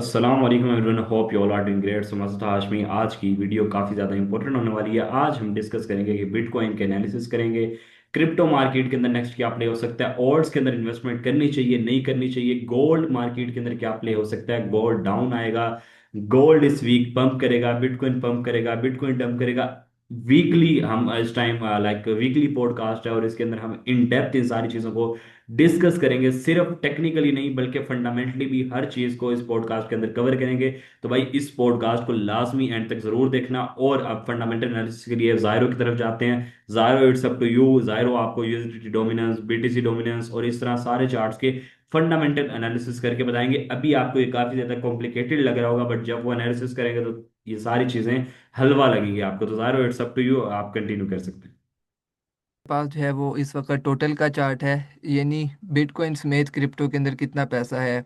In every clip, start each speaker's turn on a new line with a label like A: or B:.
A: अस्सलाम वालेकुम everyone, hope you all are doing great. So मस्त हाशमी, आज की वीडियो काफ़ी ज़्यादा इंपॉर्टेंट होने वाली है। आज हम डिस्कस करेंगे कि बिटकॉइन के एनालिसिस करेंगे, क्रिप्टो मार्केट के अंदर नेक्स्ट क्या प्ले हो सकता है, ऑल्ट्स के अंदर इन्वेस्टमेंट करनी चाहिए नहीं करनी चाहिए, गोल्ड मार्केट के अंदर क्या प्ले हो सकता है, गोल्ड डाउन आएगा, गोल्ड इस वीक पंप करेगा, बिटकॉइन पंप करेगा, बिटकॉइन डंप करेगा। वीकली हम इस टाइम लाइक वीकली पॉडकास्ट है और इसके अंदर हम इन डेप्थ इन सारी चीज़ों को डिस्कस करेंगे, सिर्फ टेक्निकली नहीं बल्कि फंडामेंटली भी हर चीज को इस पॉडकास्ट के अंदर कवर करेंगे। तो भाई इस पॉडकास्ट को लाजमी एंड तक जरूर देखना। और अब फंडामेंटल एनालिसिस के लिए जायरो की तरफ जाते हैं। जायरो इट्स अप टू यू। जायरो आपको यूएसडीटी डोमिनेंस, बीटीसी डोमिनेंस और इस तरह सारे चार्ट्स के फंडामेंटल एनालिसिस करके बताएंगे। अभी आपको ये काफी ज्यादा कॉम्प्लिकेटेड लग रहा होगा, बट जब वो एनालिसिस करेंगे तो ये सारी चीजें हलवा लगेंगी आपको। तो जायरो इट्स अप टू यू, आप कंटिन्यू कर सकते हैं।
B: पास जो है वो इस वक्त टोटल का चार्ट है। यानी बिटकॉइन समेत क्रिप्टो के अंदर कितना पैसा है।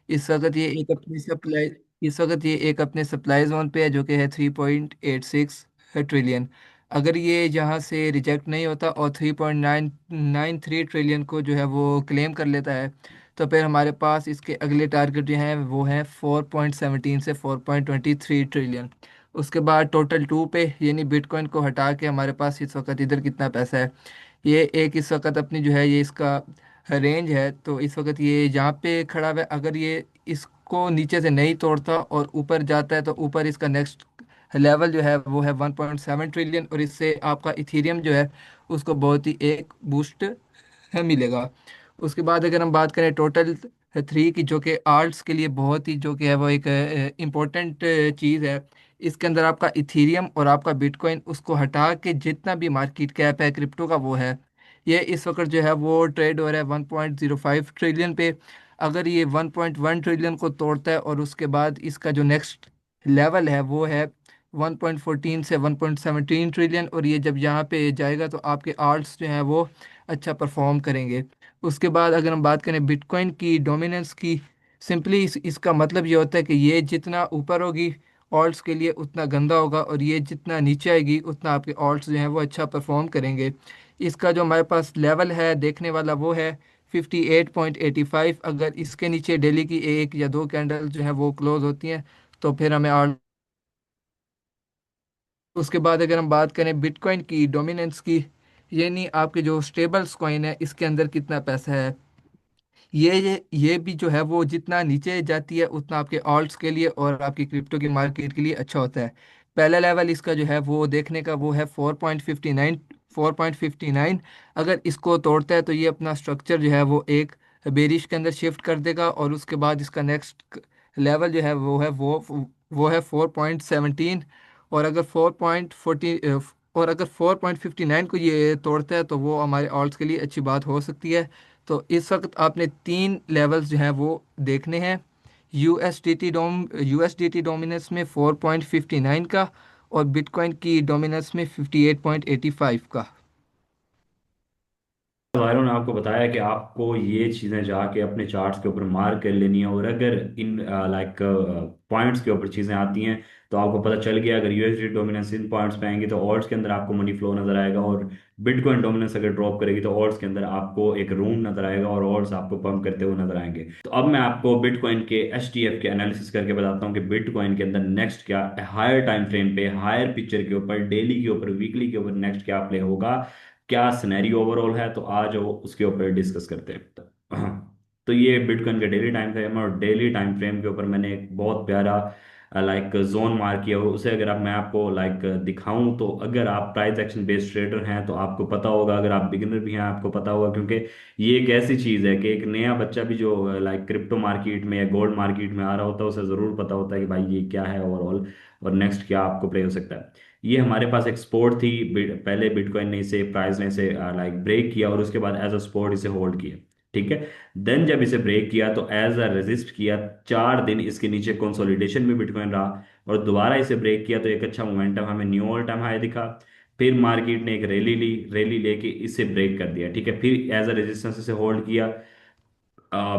B: इस वक्त ये एक अपनी सप्लाई इस वक्त ये एक अपने सप्लाई जोन पे है जो कि है 3.86 ट्रिलियन। अगर ये यहाँ से रिजेक्ट नहीं होता और 3.993 ट्रिलियन को जो है वो क्लेम कर लेता है, तो फिर हमारे पास इसके अगले टारगेट जो हैं वो हैं 4.17 से 4.23 ट्रिलियन। उसके बाद टोटल टू पे यानी बिटकॉइन को हटा के हमारे पास इस वक्त इधर कितना पैसा है। ये एक इस वक्त अपनी जो है ये इसका रेंज है। तो इस वक्त ये जहाँ पे खड़ा हुआ है, अगर ये इसको नीचे से नहीं तोड़ता और ऊपर जाता है तो ऊपर इसका नेक्स्ट लेवल जो है वो है 1.7 ट्रिलियन, और इससे आपका इथीरियम जो है उसको बहुत ही एक बूस्ट है मिलेगा। उसके बाद अगर हम बात करें टोटल थ्री की, जो कि आर्ट्स के लिए बहुत ही जो कि है वो एक इम्पोर्टेंट चीज़ है। इसके अंदर आपका इथीरियम और आपका बिटकॉइन उसको हटा के जितना भी मार्केट कैप है क्रिप्टो का वो है। ये इस वक्त जो है वो ट्रेड हो रहा है 1.05 ट्रिलियन पे। अगर ये 1.1 ट्रिलियन को तोड़ता है और उसके बाद इसका जो नेक्स्ट लेवल है वो है 1.14 से 1.17 ट्रिलियन, और ये जब यहाँ पे जाएगा तो आपके आर्ट्स जो हैं वो अच्छा परफॉर्म करेंगे। उसके बाद अगर हम बात करें बिटकॉइन की डोमिनेंस की, सिंपली इसका मतलब ये होता है कि ये जितना ऊपर होगी ऑल्ट्स के लिए उतना गंदा होगा, और ये जितना नीचे आएगी उतना आपके ऑल्ट्स जो हैं वो अच्छा परफॉर्म करेंगे। इसका जो हमारे पास लेवल है देखने वाला वो है 58.85। अगर इसके नीचे डेली की एक या दो कैंडल जो है वो क्लोज होती हैं तो फिर हमें ऑल। उसके बाद अगर हम बात करें बिटकॉइन की डोमिनेंस की, यानी आपके जो स्टेबल्स कॉइन है इसके अंदर कितना पैसा है। ये भी जो है वो जितना नीचे जाती है उतना आपके ऑल्ट्स के लिए और आपकी क्रिप्टो की मार्केट के लिए अच्छा होता है। पहला लेवल इसका जो है वो देखने का वो है 4.59। अगर इसको तोड़ता है तो ये अपना स्ट्रक्चर जो है वो एक बेरिश के अंदर शिफ्ट कर देगा, और उसके बाद इसका नेक्स्ट लेवल जो है वो है 4.17। और अगर 4.40 और अगर 4.59 को ये तोड़ता है तो वो हमारे ऑल्ट्स के लिए अच्छी बात हो सकती है। तो इस वक्त आपने तीन लेवल्स जो हैं वो देखने हैं। यूएसडीटी डोमिनेंस में 4.59 का, और बिटकॉइन की डोमिनेंस में 58.85 का।
A: जाहिर ने आपको बताया कि आपको ये चीज़ें जाके अपने चार्ट्स के ऊपर मार्क कर लेनी है, और अगर इन लाइक पॉइंट्स के ऊपर चीज़ें आती हैं तो आपको पता चल गया अगर यूएसडी डोमिनेंस इन पॉइंट्स पे आएंगी तो ऑल्ट्स के अंदर आपको मनी फ्लो नजर आएगा, और बिटकॉइन डोमिनेंस अगर ड्रॉप करेगी तो ऑल्ट्स के अंदर आपको एक रूम नजर आएगा और ऑल्ट्स आपको पंप करते हुए नजर आएंगे। तो अब मैं आपको बिटकॉइन के एचटीएफ के एनालिसिस करके बताता हूँ कि बिटकॉइन के अंदर नेक्स्ट क्या हायर टाइम फ्रेम पे, हायर पिक्चर के ऊपर, डेली के ऊपर, वीकली के ऊपर नेक्स्ट क्या प्ले होगा, क्या सिनेरियो ओवरऑल है। तो आज वो उसके ऊपर डिस्कस करते हैं। तो ये बिटकॉइन का डेली टाइम फ्रेम है, और डेली टाइम फ्रेम के ऊपर मैंने एक बहुत प्यारा लाइक जोन मार्क किया हुआ। उसे अगर आप मैं आपको लाइक दिखाऊं तो अगर आप प्राइस एक्शन बेस्ड ट्रेडर हैं तो आपको पता होगा, अगर आप बिगिनर भी हैं आपको पता होगा, क्योंकि ये एक ऐसी चीज है कि एक नया बच्चा भी जो लाइक क्रिप्टो मार्केट में या गोल्ड मार्केट में आ रहा होता है उसे जरूर पता होता है कि भाई ये क्या है ओवरऑल और नेक्स्ट क्या आपको प्ले हो सकता है। ये हमारे पास एक स्पोर्ट थी। पहले बिटकॉइन ने इसे प्राइस ने इसे लाइक ब्रेक किया और उसके बाद एज अ स्पोर्ट इसे होल्ड किया। ठीक है। देन जब इसे ब्रेक किया तो एज अ रेजिस्ट किया, 4 दिन इसके नीचे कंसोलिडेशन में बिटकॉइन रहा, और दोबारा इसे ब्रेक किया तो एक अच्छा मोमेंटम हमें न्यू ऑल टाइम हाई दिखा। फिर मार्केट ने एक रैली ली, रैली लेके इसे ब्रेक कर दिया। ठीक है। फिर एज अ रेजिस्टेंस इसे होल्ड किया।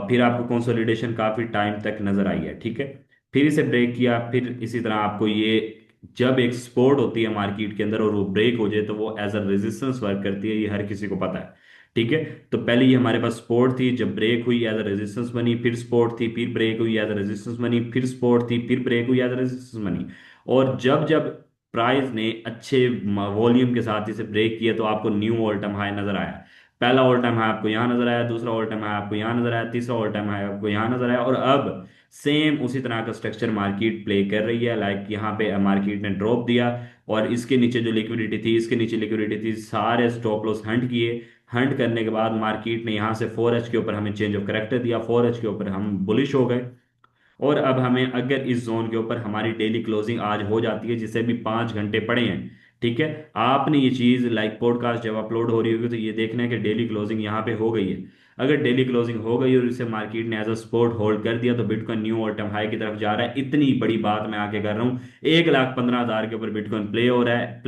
A: फिर आपको कंसोलिडेशन काफी टाइम तक नजर आई है। ठीक है। फिर इसे ब्रेक किया, फिर इसी तरह आपको ये जब एक सपोर्ट होती है मार्केट के अंदर और वो ब्रेक हो जाए तो वो एज अ रेजिस्टेंस वर्क करती है, ये हर किसी को पता है। ठीक है। तो पहले ये हमारे पास सपोर्ट थी, जब ब्रेक हुई एज अ रेजिस्टेंस बनी, फिर सपोर्ट थी, फिर ब्रेक हुई एज अ रेजिस्टेंस बनी, फिर सपोर्ट थी, फिर ब्रेक हुई एज अ रेजिस्टेंस बनी। और जब जब प्राइस ने अच्छे वॉल्यूम के साथ इसे ब्रेक किया तो आपको न्यू ऑल टाइम हाई नजर आया। पहला ऑल टाइम हाई आपको यहाँ नजर आया, दूसरा ऑल टाइम हाई आपको यहाँ नजर आया, तीसरा ऑल टाइम हाई आपको यहाँ नजर आया, और अब सेम उसी तरह का स्ट्रक्चर मार्केट प्ले कर रही है। लाइक यहाँ पे मार्केट ने ड्रॉप दिया और इसके नीचे जो लिक्विडिटी थी, इसके नीचे लिक्विडिटी थी, सारे स्टॉप लॉस हंट किए। हंट करने के बाद मार्केट ने यहाँ से 4H के ऊपर हमें चेंज ऑफ करेक्टर दिया, 4H के ऊपर हम बुलिश हो गए। और अब हमें अगर इस जोन के ऊपर हमारी डेली क्लोजिंग आज हो जाती है, जिसे भी 5 घंटे पड़े हैं, ठीक है, आपने ये चीज लाइक पॉडकास्ट जब अपलोड हो रही होगी तो ये देखना है कि डेली क्लोजिंग यहाँ पे हो गई है। अगर डेली क्लोजिंग हो गई और इसे मार्केट ने एज अ सपोर्ट होल्ड कर दिया तो bitcoin knew all time high की तरफ जा रहा है। इतनी बड़ी बात मैं आके कर रहा हूँ। 1,15,000 के ऊपर बिटकॉइन प्ले हो रहा है,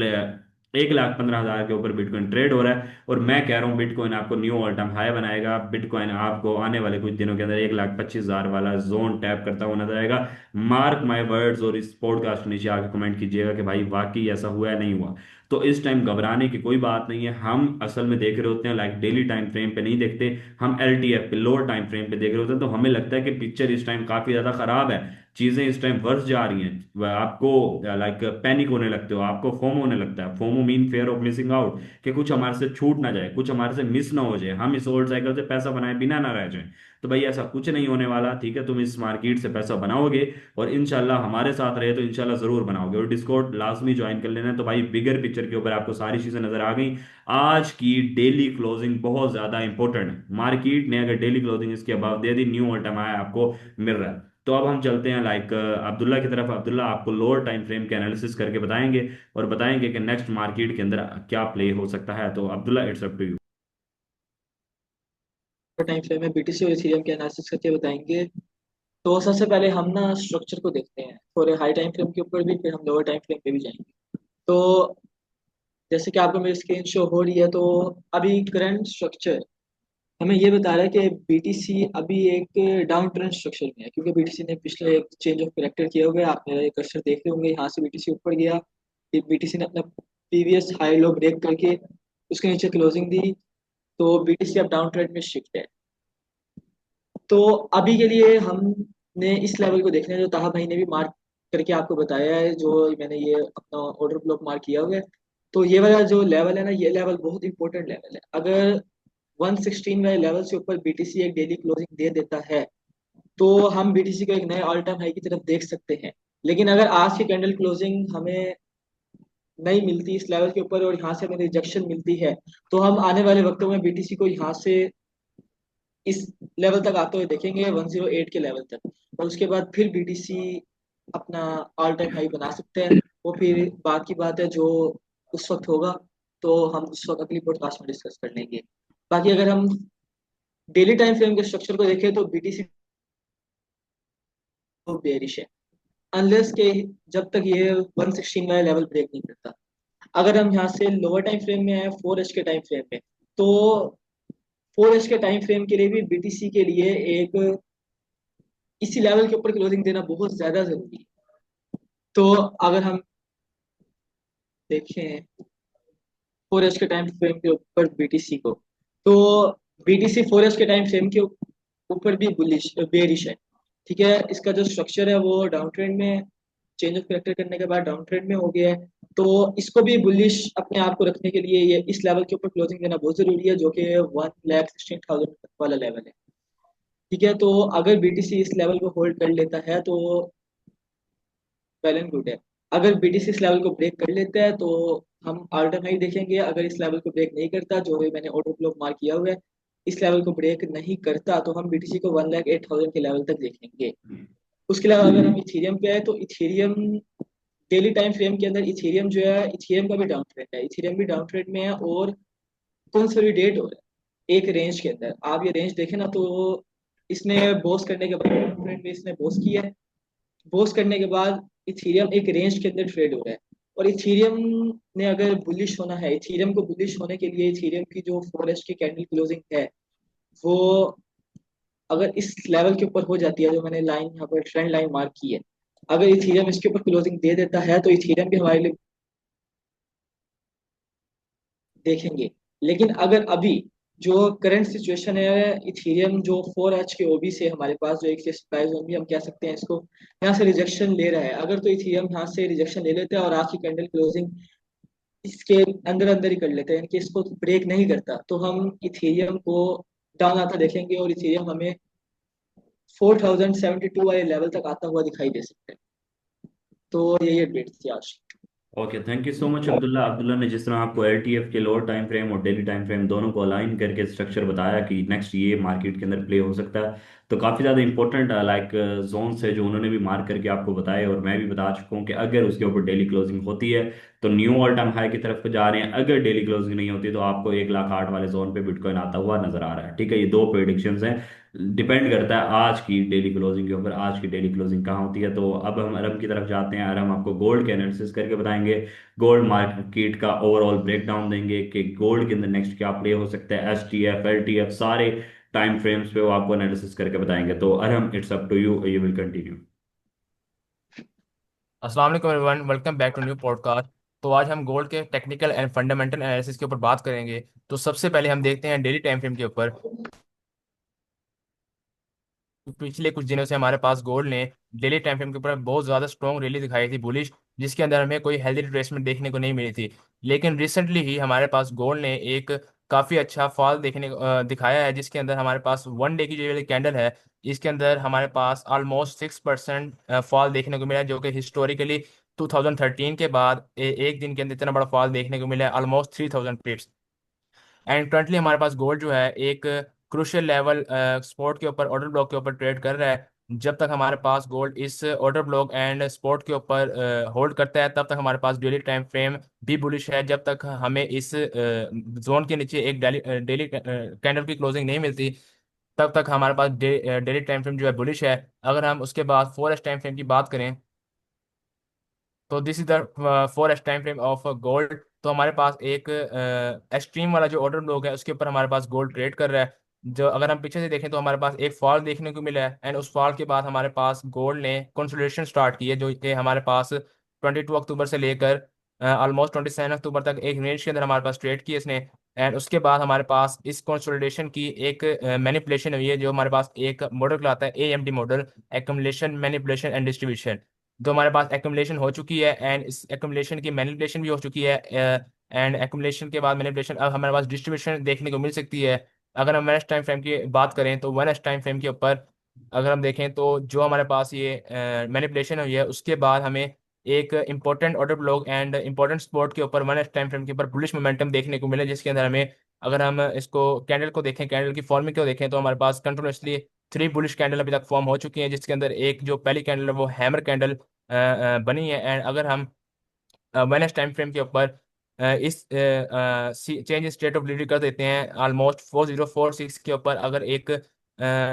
A: 1,15,000 के ऊपर बिटकॉइन ट्रेड हो रहा है, और मैं कह रहा हूँ बिटकॉइन आपको न्यू ऑल टाइम हाई बनाएगा। बिटकॉइन आपको आने वाले कुछ दिनों के अंदर 1,25,000 वाला जोन टैप करता हुआ नजर आएगा। Mark my words. और इस पॉडकास्ट के नीचे आके कमेंट कीजिएगा कि भाई वाकई ऐसा हुआ है नहीं हुआ। तो इस टाइम घबराने की कोई बात नहीं है। हम असल में देख रहे होते हैं लाइक डेली टाइम फ्रेम पे नहीं देखते, हम LTF पे, लोअर टाइम फ्रेम पे देख रहे होते हैं। तो हमें लगता है कि पिक्चर इस टाइम काफी ज्यादा खराब है, चीजें इस टाइम वर्स जा रही हैं, आपको लाइक पैनिक होने लगते हो, आपको फोमो होने लगता है। FOMO mean fair of missing out, कि कुछ हमारे से छूट ना जाए, कुछ हमारे से मिस ना हो जाए, हम इस ओल्ड साइकिल से पैसा बनाए बिना ना रह जाए। तो भाई ऐसा कुछ नहीं होने वाला, ठीक है। तुम इस मार्केट से पैसा बनाओगे और इंशाल्लाह हमारे साथ रहे तो इंशाल्लाह जरूर बनाओगे। और डिस्कॉर्ड लाजमी ज्वाइन कर लेना। तो भाई बिगर पिक्चर के ऊपर आपको सारी चीजें नजर आ गई। आज की डेली क्लोजिंग बहुत ज्यादा इंपॉर्टेंट है। मार्केट ने अगर डेली क्लोजिंग इसके अबव दे दी, न्यू ऑल टाइम हाई आपको मिल रहा है। तो अब हम चलते हैं लाइक अब्दुल्ला की तरफ। अब्दुल्ला आपको लोअर टाइम फ्रेम के एनालिसिस करके बताएंगे और बताएंगे कि नेक्स्ट मार्केट के अंदर क्या प्ले हो सकता है। तो Abdullah, it's up to you.
C: Time frame में बीटीसी और इथेरियम के एनालिसिस करके बताएंगे। तो सबसे पहले हम ना स्ट्रक्चर को देखते हैं थोड़े हाई टाइम फ्रेम के ऊपर भी, फिर हम लोअर टाइम फ्रेम पे भी जाएंगे। तो जैसे कि आपको मेरी स्क्रीन शो हो रही है, तो अभी करंट स्ट्रक्चर हमें ये बता रहा है कि बीटीसी अभी एक डाउन ट्रेंड स्ट्रक्चर में है, क्योंकि बीटीसी ने पिछले एक चेंज ऑफ करेक्टर किया हुआ है। आप मेरा ये कर्सर देख रहे होंगे, यहाँ से बीटीसी ऊपर गया, फिर बीटीसी ने अपना प्रीवियस हाई लो ब्रेक करके उसके नीचे क्लोजिंग दी, तो बीटीसी अब डाउन ट्रेंड में शिफ्ट है। तो अभी के लिए हमने इस लेवल को देखना है जो ताहा भाई ने भी मार्क करके आपको बताया है, जो मैंने ये अपना ऑर्डर ब्लॉक मार्क किया हुआ है। तो ये वाला जो लेवल है ना, ये लेवल बहुत इंपॉर्टेंट लेवल है। अगर 116 वाले लेवल से ऊपर बीटीसी एक डेली क्लोजिंग दे देता है तो हम बीटीसी को एक नए ऑल टाइम हाई की तरफ देख सकते हैं। लेकिन अगर आज की कैंडल क्लोजिंग हमें नहीं मिलती इस लेवल के ऊपर और यहाँ से हमें रिजेक्शन मिलती है, तो हम आने वाले वक्तों में बीटीसी को यहाँ से इस लेवल तक आते हुए देखेंगे, 108 के लेवल तक। और उसके बाद फिर बीटीसी अपना ऑल टाइम हाई बना सकते हैं। वो फिर बात की बात है जो उस वक्त होगा, तो हम उस वक्त अगली पॉडकास्ट में डिस्कस कर लेंगे। बाकी अगर हम डेली टाइम फ्रेम के स्ट्रक्चर को देखें तो बीटीसी बेरिश है, अनलेस के जब तक ये 116 वाला लेवल ब्रेक नहीं करता। अगर हम यहाँ से लोअर टाइम फ्रेम में है, 4H के टाइम फ्रेम में, तो 4H के टाइम फ्रेम के लिए भी बीटीसी के लिए एक इसी लेवल के ऊपर क्लोजिंग देना बहुत ज्यादा जरूरी है। तो अगर हम देखें 4H के टाइम फ्रेम के ऊपर बीटीसी को, तो बीटीसी 4H के टाइम फ्रेम के ऊपर भी बुलिश बेरिश है। ठीक है, इसका जो स्ट्रक्चर है वो डाउन ट्रेंड में चेंज ऑफ करेक्टर करने के बाद डाउन ट्रेंड में हो गया है। तो इसको भी बुलिश अपने आप को रखने के लिए ये इस लेवल के ऊपर क्लोजिंग देना बहुत जरूरी है, जो कि 1,16,000 वाला लेवल है। ठीक है, तो अगर बीटीसी इस लेवल को होल्ड कर लेता है तो वेल एंड गुड है। अगर बीटीसी इस लेवल को ब्रेक कर लेता है तो हम ऑल टाइम हाई देखेंगे। अगर इस लेवल को ब्रेक नहीं करता, जो है मैंने ऑर्डर ब्लॉक मार्क किया हुआ है, इस लेवल को ब्रेक नहीं करता, तो हम बीटीसी को 1,08,000 के लेवल तक देखेंगे। उसके अलावा अगर हम इथेरियम पे आए तो इथेरियम डेली टाइम फ्रेम के अंदर इथेरियम जो है, इथेरियम का भी डाउन ट्रेंड है, इथेरियम भी डाउन ट्रेंड में है और कंसोलिडेट हो रहा है एक रेंज के अंदर। आप ये रेंज देखें ना, तो इसने बोस करने के बाद डाउन ट्रेंड में इसने बोस किया है। बोस करने के बाद इथेरियम एक रेंज के अंदर ट्रेड हो रहा है। और इथेरियम ने अगर बुलिश होना है, इथेरियम को बुलिश होने के लिए इथेरियम की जो 4H की कैंडल क्लोजिंग है, वो अगर इस लेवल के ऊपर हो जाती है, जो मैंने लाइन यहाँ पर ट्रेंड लाइन मार्क की है, अगर इथेरियम इसके ऊपर क्लोजिंग दे देता है तो इथेरियम भी हमारे लिए देखेंगे। लेकिन अगर अभी जो करंट सिचुएशन है, इथेरियम जो 4H के ओबी से हमारे पास जो एक सप्लाई जोन भी हम कह सकते हैं इसको, यहाँ से रिजेक्शन ले रहा है। अगर तो इथेरियम यहाँ से रिजेक्शन ले लेता है और आज की कैंडल क्लोजिंग इसके अंदर अंदर ही कर लेते हैं, यानी कि इसको ब्रेक नहीं करता, तो हम इथेरियम को डाउन आता देखेंगे और इथेरियम हमें 4072 वाले लेवल तक आता हुआ दिखाई दे सकता है। तो यही अपडेट थी आज।
A: Okay, thank you so much Abdullah. Abdullah ने जिस तरह आपको एलटीएफ के लोअर टाइम फ्रेम और डेली टाइम फ्रेम दोनों को अलाइन करके स्ट्रक्चर बताया कि नेक्स्ट ये मार्केट के अंदर प्ले हो सकता है, तो काफ़ी ज़्यादा इंपॉर्टेंट लाइक जोन्स है जो उन्होंने भी मार्क करके आपको बताए, और मैं भी बता चुका हूँ कि अगर उसके ऊपर डेली क्लोजिंग होती है तो न्यू ऑल टाइम हाई की तरफ जा रहे हैं। अगर डेली क्लोजिंग नहीं होती तो आपको 1,08,000 वाले जोन पे बिटकॉइन आता हुआ नजर आ रहा है। ठीक है, ये दो प्रेडिक्शंस हैं, डिपेंड करता है आज की डेली क्लोजिंग के ऊपर, आज की डेली क्लोजिंग कहाँ होती है। तो अब हम अरब की तरफ जाते हैं, अरब आपको गोल्ड के एनालिसिस करके बताएंगे, गोल्ड मार्केट का ओवरऑल ब्रेकडाउन देंगे कि गोल्ड के अंदर नेक्स्ट क्या प्ले हो सकता है, एसटीएफ एलटीएफ सारे टाइम फ्रेम्स पे वो आपको एनालिसिस करके बताएंगे। तो Arham, it's up to you, you will continue.
D: अस्सलाम वालेकुम everyone, welcome back to new podcast. तो आज हम गोल्ड के टेक्निकल एंड फंडामेंटल एनालिसिस के ऊपर बात करेंगे। तो सबसे पहले हम देखते हैं डेली टाइम फ्रेम के ऊपर। पिछले कुछ दिनों से हमारे पास गोल्ड ने डेली टाइम फ्रेम के ऊपर बहुत ज़्यादा स्ट्रॉन्ग रैली दिखाई थी बुलिश, जिसके अंदर हमें कोई हेल्दी रिट्रेसमेंट देखने को नहीं मिली थी। लेकिन रिसेंटली ही हमारे पास गोल्ड ने एक काफ़ी अच्छा फॉल दिखाया है, जिसके अंदर हमारे पास वन डे की जो वाली कैंडल है, इसके अंदर हमारे पास ऑलमोस्ट 6% फॉल देखने को मिला है, जो कि हिस्टोरिकली 2013 के बाद एक दिन के अंदर इतना बड़ा फॉल देखने को मिला है, ऑलमोस्ट 3000 पिप्स। एंड करंटली हमारे पास गोल्ड जो है एक क्रूशियल लेवल सपोर्ट के ऊपर, ऑर्डर ब्लॉक के ऊपर ट्रेड कर रहा है। जब तक हमारे पास गोल्ड इस ऑर्डर ब्लॉक एंड सपोर्ट के ऊपर होल्ड करता है, तब तक हमारे पास डेली टाइम फ्रेम भी बुलिश है। जब तक हमें इस जोन के नीचे एक डेली डेली कैंडल की क्लोजिंग नहीं मिलती, तब तक हमारे पास डेली टाइम फ्रेम जो है बुलिश है। अगर हम उसके बाद 4 टाइम फ्रेम की बात करें, तो this is the 4 time frame of gold. तो हमारे पास एक एक्सट्रीम वाला जो ऑर्डर ब्लॉक है, उसके ऊपर हमारे पास गोल्ड ट्रेड कर रहा है। जो अगर हम पीछे से देखें तो हमारे पास एक फॉल देखने को मिला है, एंड उस फॉल के बाद हमारे पास गोल्ड ने कंसोलिडेशन स्टार्ट की है, जो कि हमारे पास 22 अक्टूबर से लेकर ऑलमोस्ट 27 अक्टूबर तक एक रेंज के अंदर हमारे पास ट्रेड की है इसने। एंड उसके बाद हमारे पास इस कंसोलिडेशन की एक मैनिपुलेशन हुई है, जो हमारे पास एक मॉडल कहलाता है AMD model, accumulation manipulation and distribution. जो हमारे पास एक्यूमुलेशन हो चुकी है एंड इस एक्यूमुलेशन की मैनिपुलेशन भी हो चुकी है, एंड एक्यूमुलेशन के बाद मैनिपुलेशन, अब हमारे पास डिस्ट्रीब्यूशन देखने को मिल सकती है। अगर हम वन एच टाइम फ्रेम की बात करें, तो वन एच टाइम फ्रेम के ऊपर अगर हम देखें, तो जो हमारे पास ये मैनिपुलेशन हुई है, उसके बाद हमें एक important order block and important support के ऊपर वन एच टाइम फ्रेम के ऊपर बुलिश मोमेंटम देखने को मिले, जिसके अंदर हमें, अगर हम इसको कैंडल को देखें, कैंडल की फॉर्मिंग को देखें, तो हमारे पास कंटिन्यूसली 3 बुलिश कैंडल अभी तक फॉर्म हो चुकी हैं, जिसके अंदर एक जो पहली कैंडल है वो हैमर कैंडल बनी है। एंड अगर हम वन एस टाइम फ्रेम के ऊपर इस चेंज स्टेट ऑफ लिटिल कर देते हैं, ऑलमोस्ट 4046 के ऊपर अगर एक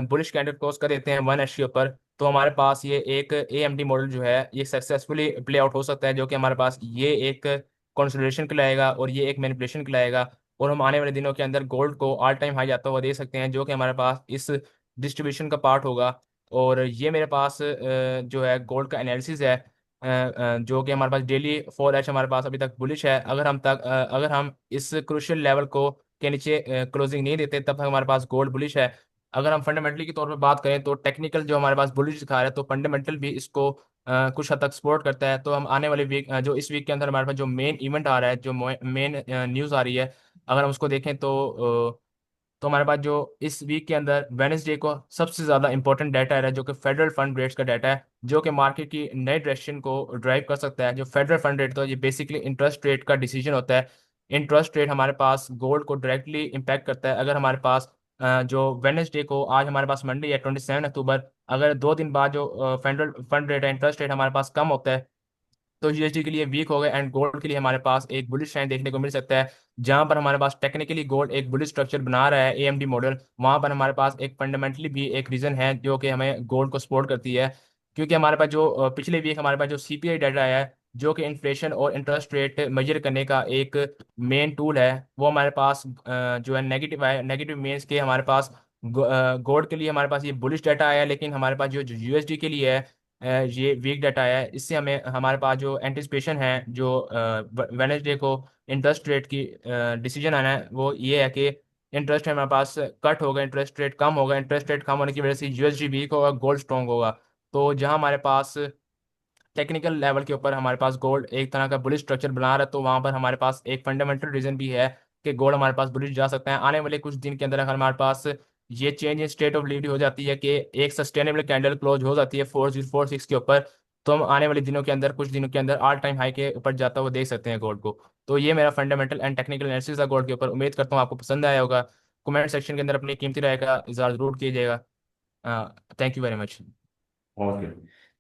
D: बुलिश कैंडल क्रॉस कर देते हैं वन एस के ऊपर, तो हमारे पास ये एक ए एम डी मॉडल जो है ये सक्सेसफुली प्ले आउट हो सकता है, जो कि हमारे पास ये एक कंसोलिडेशन कहलाएगा और ये एक मैनिपुलेशन कहलाएगा। और हम आने वाले दिनों के अंदर गोल्ड को ऑल टाइम हाई जाता हुआ देख सकते हैं, जो कि हमारे पास इस डिस्ट्रीब्यूशन का पार्ट होगा। और ये मेरे पास जो है गोल्ड का एनालिसिस है, जो कि हमारे पास डेली 4H हमारे पास अभी तक बुलिश है। अगर हम इस क्रूशियल लेवल को के नीचे क्लोजिंग नहीं देते, तब तक हमारे पास गोल्ड बुलिश है। अगर हम फंडामेंटली के तौर पर बात करें, तो टेक्निकल जो हमारे पास बुलिश दिखा रहा है, तो फंडामेंटल भी इसको कुछ हद तक सपोर्ट करता है। तो हम आने वाले वीक, जो इस वीक के अंदर हमारे पास जो मेन इवेंट आ रहा है, जो मेन न्यूज़ आ रही है, अगर हम उसको देखें, तो हमारे पास जो इस वीक के अंदर वेनेसडे को सबसे ज़्यादा इंपॉर्टेंट डाटा है, जो कि फेडरल फंड रेट्स का डाटा है, जो कि मार्केट की नई डायरेक्शन को ड्राइव कर सकता है। जो फेडरल फंड रेट, तो ये बेसिकली इंटरेस्ट रेट का डिसीजन होता है। इंटरेस्ट रेट हमारे पास गोल्ड को डायरेक्टली इम्पैक्ट करता है। अगर हमारे पास जो वेनेसडे को, आज हमारे पास मंडे है 27 अक्टूबर, अगर 2 दिन बाद जो फेडरल फंड रेट है, इंटरेस्ट रेट हमारे पास कम होता है, तो यूएसडी के लिए वीक हो गए एंड गोल्ड के लिए हमारे पास एक बुलिश ट्रेंड देखने को मिल सकता है। जहां पर हमारे पास टेक्निकली गोल्ड एक बुलिश स्ट्रक्चर बना रहा है एएमडी मॉडल, वहां पर हमारे पास एक फंडामेंटली भी एक रीजन है जो कि हमें गोल्ड को सपोर्ट करती है। क्योंकि हमारे पास जो पिछले वीक हमारे पास जो सीपीआई डाटा आया है, जो कि इन्फ्लेशन और इंटरेस्ट रेट मेजर करने का एक मेन टूल है, वो हमारे पास जो है नेगेटिव है। नेगेटिव मीन्स के हमारे पास गोल्ड के लिए हमारे पास ये बुलिश डाटा आया है, लेकिन हमारे पास जो यूएसडी के लिए है ये वीक डाटा है। इससे हमें, हमारे पास जो एंटिसिपेशन है, जो वेनेसडे को इंटरेस्ट रेट की डिसीजन आना है, वो ये है कि इंटरेस्ट हमारे पास कट होगा, इंटरेस्ट रेट कम होगा, इंटरेस्ट रेट कम होने की वजह से यूएसडी वीक होगा, गोल्ड स्ट्रॉन्ग होगा। तो जहां हमारे पास टेक्निकल लेवल के ऊपर हमारे पास गोल्ड एक तरह का बुलिश स्ट्रक्चर बना रहा है, तो वहां पर हमारे पास एक फंडामेंटल रीजन भी है कि गोल्ड हमारे पास बुलिश जा सकता है। आने वाले कुछ दिन के अंदर अगर हमारे पास ये change in state of liquidity हो जाती है कि एक सस्टेनेबल कैंडल क्लोज हो जाती है 4046 के ऊपर, तो हम आने वाले दिनों के अंदर, कुछ दिनों के अंदर ऑल टाइम हाई के ऊपर जाता हुआ देख सकते हैं गोल्ड को। तो ये मेरा फंडामेंटल एंड टेक्निकल एनालिसिस था गोल्ड के ऊपर। उम्मीद करता हूँ आपको पसंद आया होगा। कमेंट सेक्शन के अंदर अपनी कीमती राय का इजहार जरूर कीजिएगा। Thank you very much.
A: Okay,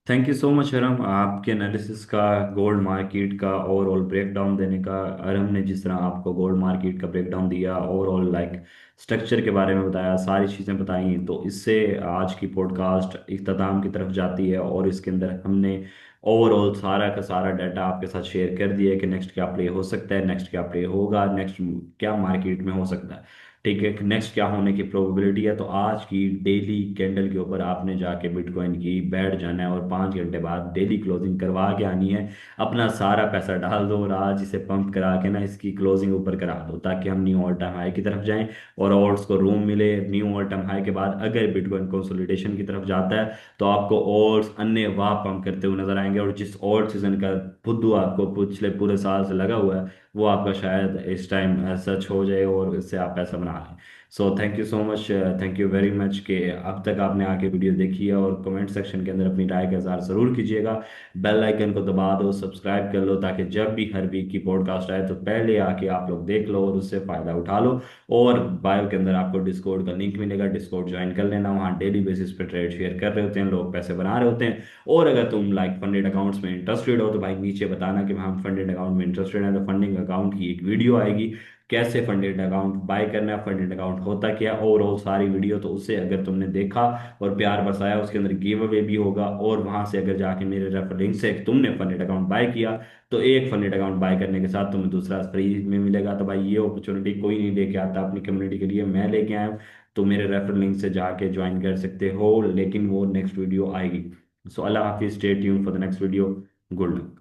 A: thank you so much हरम, आपके एनालिसिस का, गोल्ड मार्केट का ओवरऑल ब्रेकडाउन देने का। हरम ने जिस तरह आपको गोल्ड मार्केट का ब्रेकडाउन दिया, ओवरऑल लाइक स्ट्रक्चर के बारे में बताया, सारी चीज़ें बताई, तो इससे आज की पॉडकास्ट इख्तिताम की तरफ जाती है। और इसके अंदर हमने ओवरऑल सारा का सारा डाटा आपके साथ शेयर कर दिया है कि नेक्स्ट क्या प्ले हो सकता है, नेक्स्ट क्या प्ले होगा, नेक्स्ट क्या मार्केट में हो सकता है, ठीक है, नेक्स्ट क्या होने की प्रोबेबिलिटी है। तो आज की डेली कैंडल के ऊपर आपने जाके बिटकॉइन की बैठ जाना है और 5 घंटे बाद डेली क्लोजिंग करवा के आनी है। अपना सारा पैसा डाल दो और आज इसे पंप करा के ना इसकी क्लोजिंग ऊपर करा दो, ताकि हम न्यू ऑल टाइम हाई की तरफ जाएं और ऑल्ट्स को रूम मिले। न्यू ऑल टाइम हाई के बाद अगर बिटकॉइन कंसोलिडेशन की तरफ जाता है तो आपको ऑल्ट्स अन्य वाह पंप करते हुए नजर आएंगे। और जिस ऑल्ट सीजन का फुद्दू आपको पिछले पूरे साल से लगा हुआ है, वो आपका शायद इस टाइम सच हो जाए और इससे आप पैसा बना लें। So thank you so much, thank you very much कि अब तक आपने आके वीडियो देखी है। और कमेंट सेक्शन के अंदर अपनी राय का इजहार ज़रूर कीजिएगा। बेल आइकन को दबा दो, सब्सक्राइब कर लो, ताकि जब भी हर वीक की पॉडकास्ट आए तो पहले आके आप लोग देख लो और उससे फ़ायदा उठा लो। और बायो के अंदर आपको डिस्कॉर्ड का लिंक मिलेगा, डिस्कॉर्ड ज्वाइन कर लेना। वहाँ डेली बेसिस पे ट्रेड शेयर कर रहे होते हैं लोग, पैसे बना रहे होते हैं। और अगर तुम लाइक फंडेड अकाउंट्स में इंटरेस्टेड हो तो भाई नीचे बताना कि हम फंडेड अकाउंट में इंटरेस्टेड हैं, तो फंडिंग अकाउंट की एक वीडियो आएगी, कैसे फंडेड अकाउंट बाय करना है, फंडेड अकाउंट होता क्या, ओवरऑल सारी वीडियो। तो उससे अगर तुमने देखा और प्यार बरसाया, उसके अंदर गिव अवे भी होगा। और वहां से अगर जाके मेरे रेफर लिंक से तुमने फंडेड अकाउंट बाय किया तो एक फंडेड अकाउंट बाय करने के साथ तुम्हें दूसरा फ्री में मिलेगा। तो भाई ये अपॉर्चुनिटी कोई नहीं लेके आता अपनी कम्युनिटी के लिए, मैं लेके आया हूं। तो मेरे रेफर लिंक से जाके ज्वाइन कर सकते हो, लेकिन वो नेक्स्ट वीडियो आएगी। सो अल्लाह हाफिज, stay tune for the next video. Good luck.